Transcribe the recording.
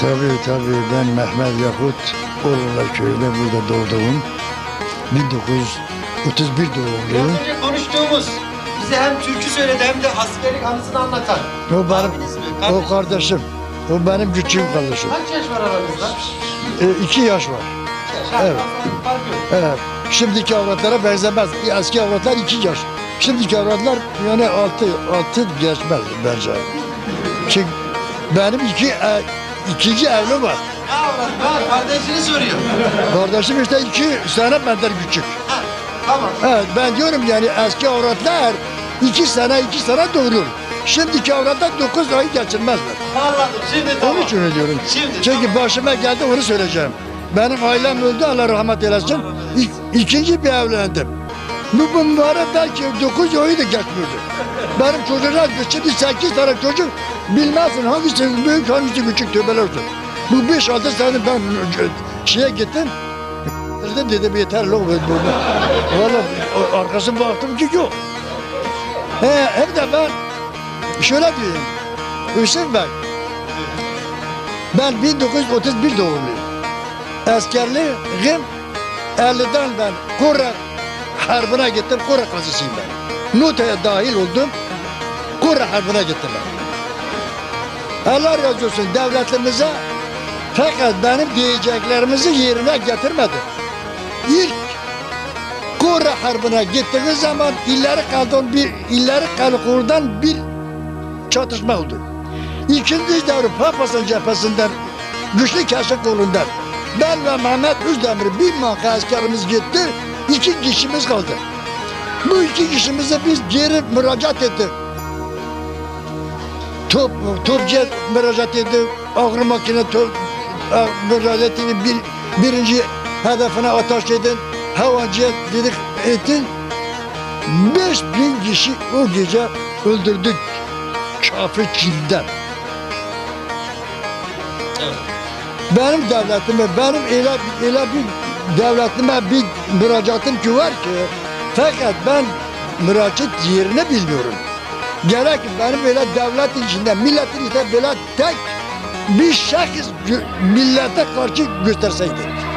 Tabii ben Mehmet Yakut Orunlar köyünde burada doğdum. 1931 Biraz doğumluyum. önce konuştuğumuz bize hem türkü söyledi hem de askerlik anısını anlatan. O benim, Abiniz mi? o kardeşim. O benim küçüğüm kardeşim. Kaç yaş var aranızda? 2 yaş var. Evet. Fark yok. Evet. Şimdiki avratlara benzemez. Eski avratlar 2 yaş. Şimdiki avratlar yani 6 geçmez bence. Çünkü benim ikinci evlim var. Ne avrat var? Kardeşini soruyor. Kardeşim işte 2 sene benden küçük. Ha, tamam. Evet ben diyorum yani eski avratlar 2 sene doğurur. Şimdiki avratlar 9 ay geçirmezler. Anladım. Şimdi tamam. Onun için diyorum. Şimdi Çünkü başıma geldi onu söyleyeceğim. Benim ailem öldü Allah rahmet eylesin. İkinci bir evlendim. Bu mübarek belki 9 ayı da geçmiyordu. Benim çocuklar şimdi 8 tane çocuk bilmezsin hangisi büyük hangisi küçük tövbeler olsun. Bu 5-6 sene ben şeye gittim. Dedim yeter lan. Valla arkasına baktım ki yok. Hem de ben şöyle diyeyim. Hüseyin Bey. Ben 1931 doğumluyum. Askerliğim 50'den ben Kore Harbi'ne gittim. Kore kazısıyım ben. Notaya dahil oldum. Kore Harbi'ne gittim ben. Allah razı olsun devletimize fakat benim diyeceklerimizi yerine getirmedi. İlk Kore Harbi'ne gittiğiniz zaman ileri Karakol'dan bir çatışma oldu. İkinci devre Papas'ın cephesinden güçlü keşif kolundan ben ve Mehmet Özdemir bir manka askerimiz gitti. 2 kişimiz kaldı. Bu 2 kişimize biz geri müracaat ettik. Topçuya müracaat ettik. Ağır makine müracaat ettik. Birinci hedefine ateş edin. Havacıya dedik ettin. 5000 kişi o gece öldürdük. Kafir Çin'den. Benim devletime, benim öyle bir devletime bir müracaatım ki var ki fakat ben müracaat yerini bilmiyorum. Gerek benim öyle devletin içinde, milletin içinde böyle tek bir şahıs millete karşı gösterseydi.